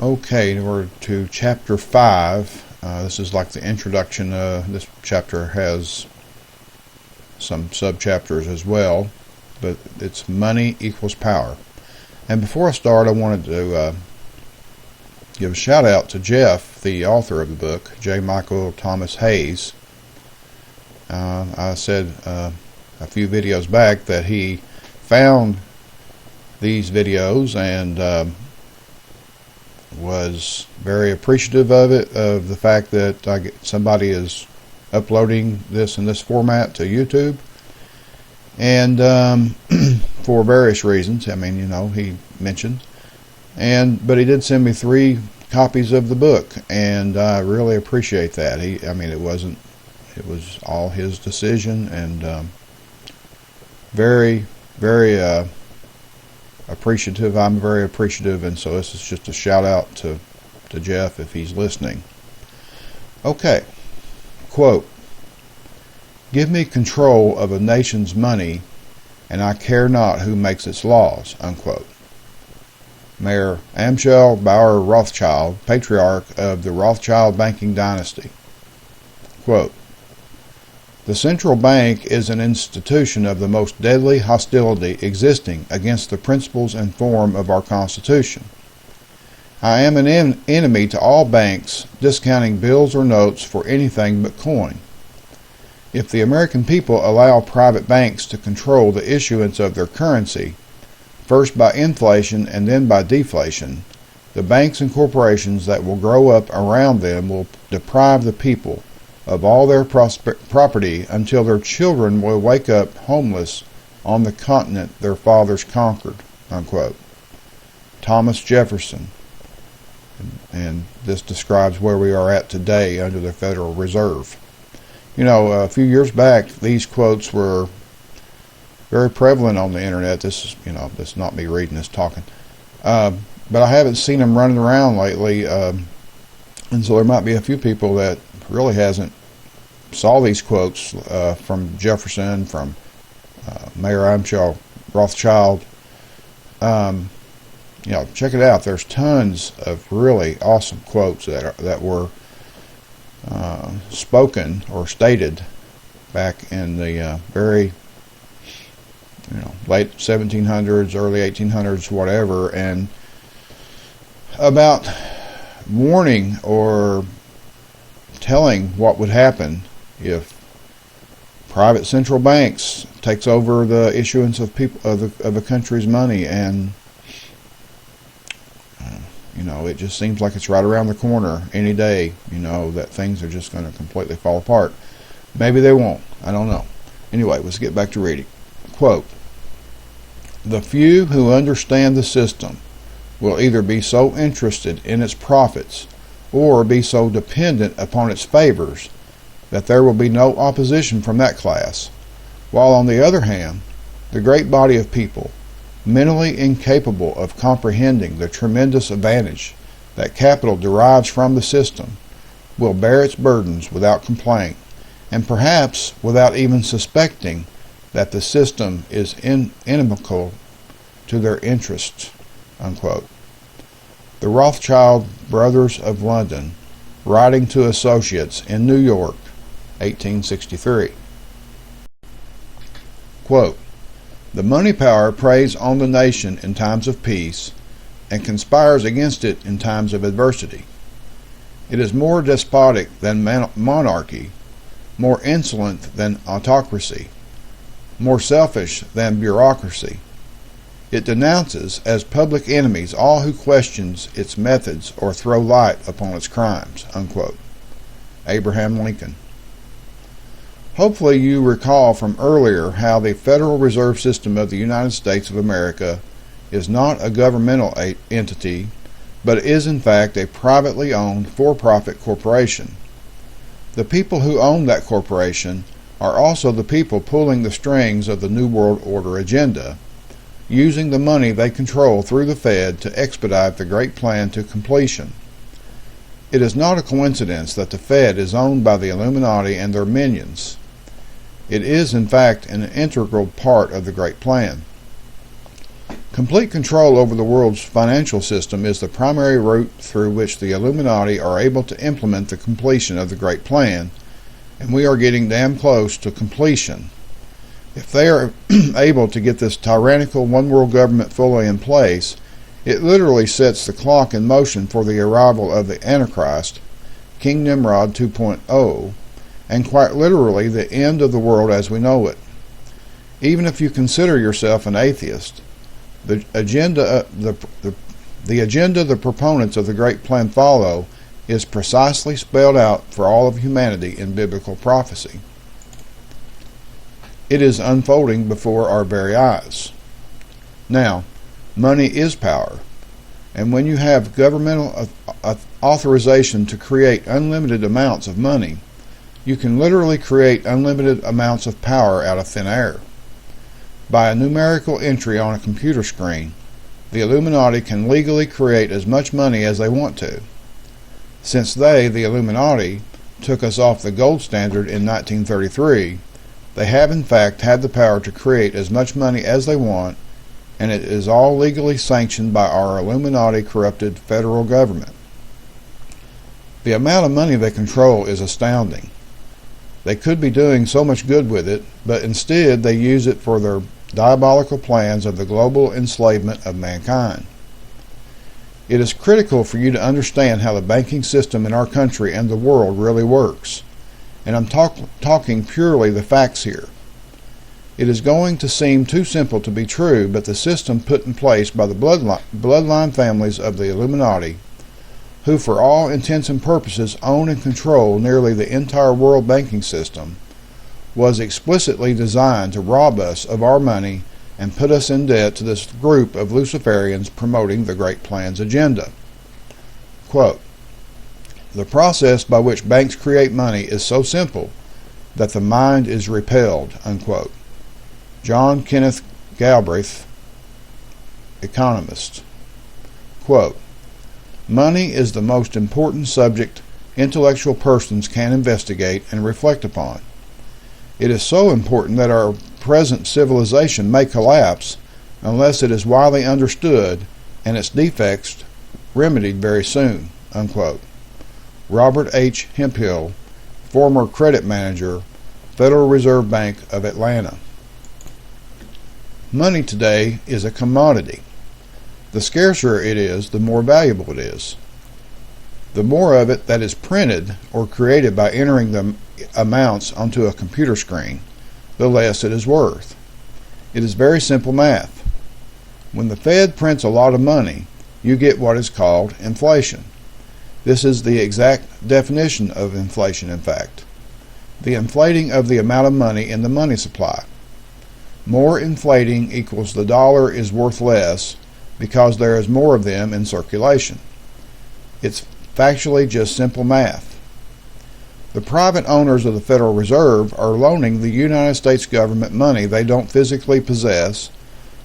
Okay, we're to chapter 5. This is like the introduction. This chapter has some sub-chapters as well, but it's money equals power. And before I start, I wanted to give a shout out to Jeff, the author of the book, J. Michael Thomas Hayes. I said a few videos back that he found these videos and was very appreciative of it, of the fact that somebody is uploading this in this format to YouTube, and for various reasons. I mean, he mentioned, but he did send me 3 copies of the book, and I really appreciate that. It was all his decision, and very, very appreciative. I'm very appreciative, and so this is just a shout out to Jeff if he's listening. Okay, quote, "Give me control of a nation's money, and I care not who makes its laws," unquote. Mayor Amschel Bauer Rothschild, patriarch of the Rothschild banking dynasty. Quote, "The central bank is an institution of the most deadly hostility existing against the principles and form of our Constitution. I am an enemy to all banks discounting bills or notes for anything but coin. If the American people allow private banks to control the issuance of their currency, first by inflation and then by deflation, the banks and corporations that will grow up around them will deprive the people of all their property until their children will wake up homeless on the continent their fathers conquered," unquote. Thomas Jefferson. And this describes where we are at today under the Federal Reserve. A few years back, these quotes were very prevalent on the internet. This is, this is not me reading this, talking. But I haven't seen them running around lately, and so there might be a few people that really hasn't saw these quotes from Jefferson, from Mayor Amschel Rothschild. Check it out. There's tons of really awesome quotes that were spoken or stated back in the very late 1700s, early 1800s, whatever, and about warning or telling what would happen if private central banks takes over the issuance of a country's money, and it just seems like it's right around the corner any day, that things are just going to completely fall apart. Maybe they won't. I don't know. Anyway, let's get back to reading. Quote, "The few who understand the system will either be so interested in its profits or be so dependent upon its favors that there will be no opposition from that class, while on the other hand, the great body of people, mentally incapable of comprehending the tremendous advantage that capital derives from the system, will bear its burdens without complaint, and perhaps without even suspecting that the system is inimical to their interests," unquote. The Rothschild brothers of London, writing to associates in New York, 1863. Quote, "The money power preys on the nation in times of peace and conspires against it in times of adversity. It is more despotic than monarchy, more insolent than autocracy, more selfish than bureaucracy. It denounces as public enemies all who questions its methods or throw light upon its crimes," unquote. Abraham Lincoln. Hopefully you recall from earlier how the Federal Reserve System of the United States of America is not a governmental entity, but is in fact a privately owned for-profit corporation. The people who own that corporation are also the people pulling the strings of the New World Order agenda, using the money they control through the Fed to expedite the great plan to completion. It is not a coincidence that the Fed is owned by the Illuminati and their minions. It is, in fact, an integral part of the great plan. Complete control over the world's financial system is the primary route through which the Illuminati are able to implement the completion of the Great Plan, and we are getting damn close to completion. If they are able to get this tyrannical one-world government fully in place, it literally sets the clock in motion for the arrival of the Antichrist, King Nimrod 2.0, and quite literally the end of the world as we know it. Even if you consider yourself an atheist, the agenda the proponents of the Great Plan follow is precisely spelled out for all of humanity in biblical prophecy. It is unfolding before our very eyes. Now, money is power, and when you have governmental authorization to create unlimited amounts of money, you can literally create unlimited amounts of power out of thin air. By a numerical entry on a computer screen, the Illuminati can legally create as much money as they want to. Since they, the Illuminati, took us off the gold standard in 1933, they have in fact had the power to create as much money as they want, and it is all legally sanctioned by our Illuminati corrupted federal government. The amount of money they control is astounding. They could be doing so much good with it, but instead they use it for their diabolical plans of the global enslavement of mankind. It is critical for you to understand how the banking system in our country and the world really works, and I'm talking purely the facts here. It is going to seem too simple to be true, but the system put in place by the bloodline families of the Illuminati, who for all intents and purposes own and control nearly the entire world banking system, was explicitly designed to rob us of our money and put us in debt to this group of Luciferians promoting the Great Plan's agenda. Quote, "The process by which banks create money is so simple that the mind is repelled," unquote. John Kenneth Galbraith, economist. Quote, "Money is the most important subject intellectual persons can investigate and reflect upon. It is so important that our present civilization may collapse unless it is widely understood and its defects remedied very soon," unquote. Robert H. Hemphill, former credit manager, Federal Reserve Bank of Atlanta. Money today is a commodity. The scarcer it is, the more valuable it is. The more of it that is printed or created by entering the amounts onto a computer screen, the less it is worth. It is very simple math. When the Fed prints a lot of money, you get what is called inflation. This is the exact definition of inflation, in fact. The inflating of the amount of money in the money supply. More inflating equals the dollar is worth less because there is more of them in circulation. It's factually just simple math. The private owners of the Federal Reserve are loaning the United States government money they don't physically possess,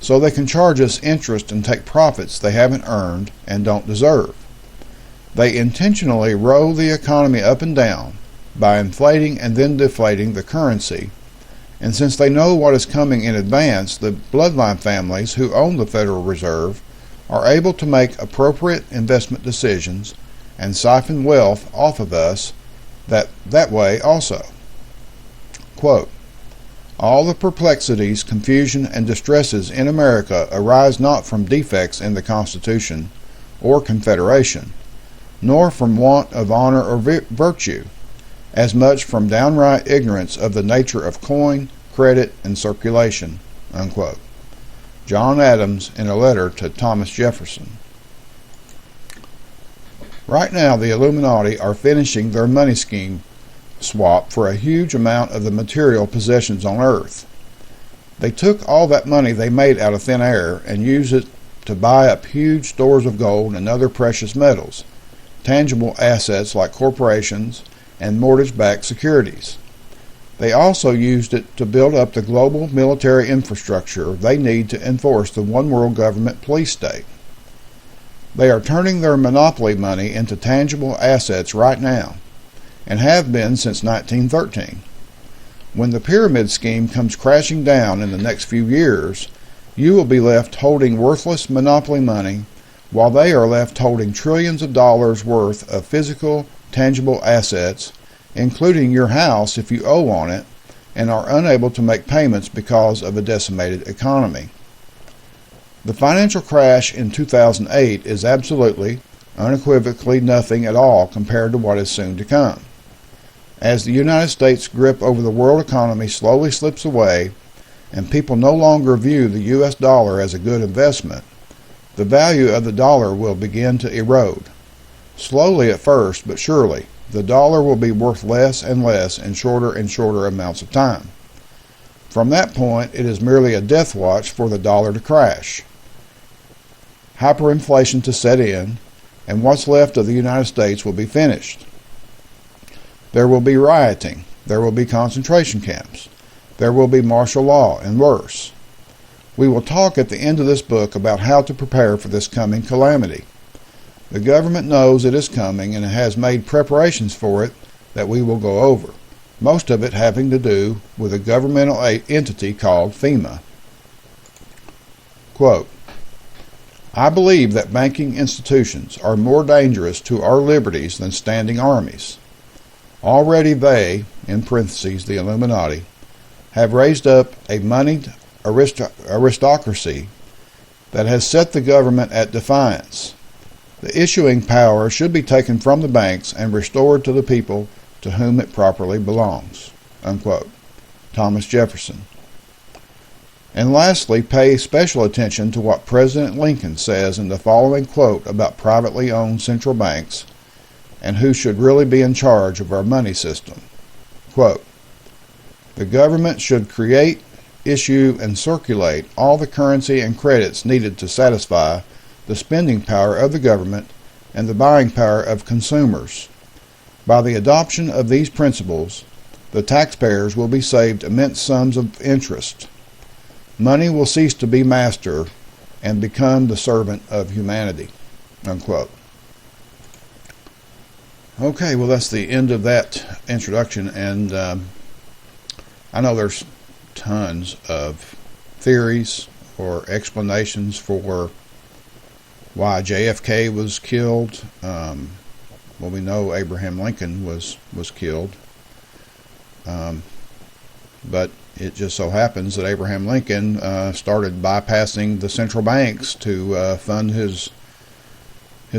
so they can charge us interest and take profits they haven't earned and don't deserve. They intentionally roll the economy up and down by inflating and then deflating the currency, and since they know what is coming in advance, the bloodline families who own the Federal Reserve are able to make appropriate investment decisions and siphon wealth off of us that way also. Quote, "All the perplexities, confusion, and distresses in America arise not from defects in the Constitution or Confederation, nor from want of honor or virtue, as much from downright ignorance of the nature of coin, credit, and circulation," unquote. John Adams in a letter to Thomas Jefferson. Right now, the Illuminati are finishing their money scheme swap for a huge amount of the material possessions on Earth. They took all that money they made out of thin air and used it to buy up huge stores of gold and other precious metals, tangible assets like corporations, and mortgage-backed securities. They also used it to build up the global military infrastructure they need to enforce the one-world government police state. They are turning their monopoly money into tangible assets right now, and have been since 1913. When the pyramid scheme comes crashing down in the next few years, You will be left holding worthless monopoly money while they are left holding trillions of dollars worth of physical, tangible assets, including your house if you owe on it, and are unable to make payments because of a decimated economy. The financial crash in 2008 is absolutely, unequivocally nothing at all compared to what is soon to come. As the United States' grip over the world economy slowly slips away, and people no longer view the U.S. dollar as a good investment, the value of the dollar will begin to erode. Slowly at first, but surely, the dollar will be worth less and less in shorter and shorter amounts of time. From that point, it is merely a death watch for the dollar to crash, hyperinflation to set in, and what's left of the United States will be finished. There will be rioting, there will be concentration camps, there will be martial law, and worse. We will talk at the end of this book about how to prepare for this coming calamity. The government knows it is coming and has made preparations for it that we will go over, most of it having to do with a governmental entity called FEMA. Quote, I believe that banking institutions are more dangerous to our liberties than standing armies. Already they, in parentheses the Illuminati, have raised up a moneyed aristocracy that has set the government at defiance. The issuing power should be taken from the banks and restored to the people to whom it properly belongs. Unquote. Thomas Jefferson. And lastly, pay special attention to what President Lincoln says in the following quote about privately owned central banks and who should really be in charge of our money system. Quote, the government should create, issue, and circulate all the currency and credits needed to satisfy the spending power of the government and the buying power of consumers. By the adoption of these principles, the taxpayers will be saved immense sums of interest. Money will cease to be master and become the servant of humanity. Unquote. Okay, well that's the end of that introduction, and I know there's tons of theories or explanations for why JFK was killed. Well, we know Abraham Lincoln was killed, but it just so happens that Abraham Lincoln started bypassing the central banks to fund his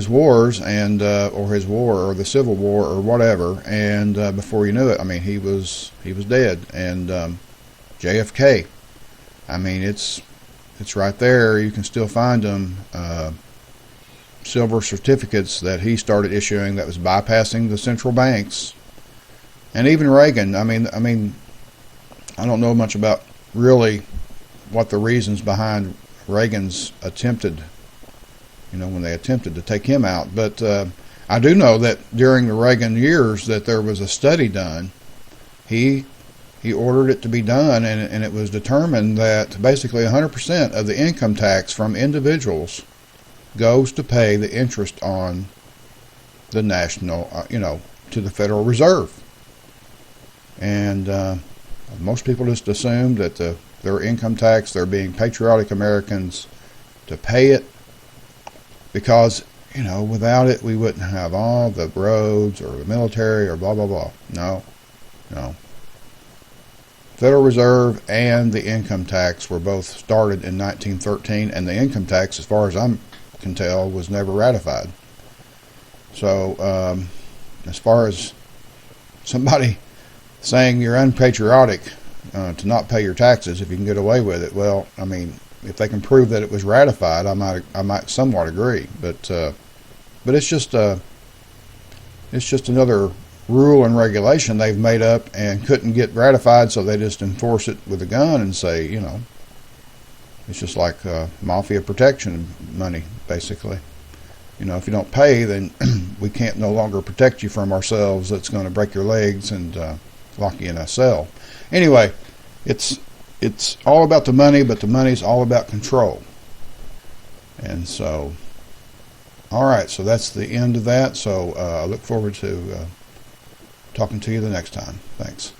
wars and or his war or the Civil War or whatever, and before you knew it, I mean he was dead. And JFK, I mean it's right there. You can still find them. Silver certificates that he started issuing that was bypassing the central banks. And even Reagan, I mean I don't know much about really what the reasons behind Reagan's attempted, when they attempted to take him out, but I do know that during the Reagan years that there was a study done. He ordered it to be done, and it was determined that basically 100% of the income tax from individuals goes to pay the interest on the national, to the Federal Reserve. And most people just assumed that their income tax, they're being patriotic Americans to pay it because, without it we wouldn't have all the roads or the military or blah, blah, blah. No. Federal Reserve and the income tax were both started in 1913, and the income tax, as far as I can tell, was never ratified. So as far as somebody saying you're unpatriotic to not pay your taxes if you can get away with it, well, I mean, if they can prove that it was ratified, I might somewhat agree. But it's just another rule and regulation they've made up and couldn't get ratified, so they just enforce it with a gun and say, it's just like mafia protection money, basically. If you don't pay, then we can't no longer protect you from ourselves. That's going to break your legs and lock you in a cell. Anyway, it's all about the money, but the money's all about control. And so, all right, so that's the end of that. So I look forward to talking to you the next time. Thanks.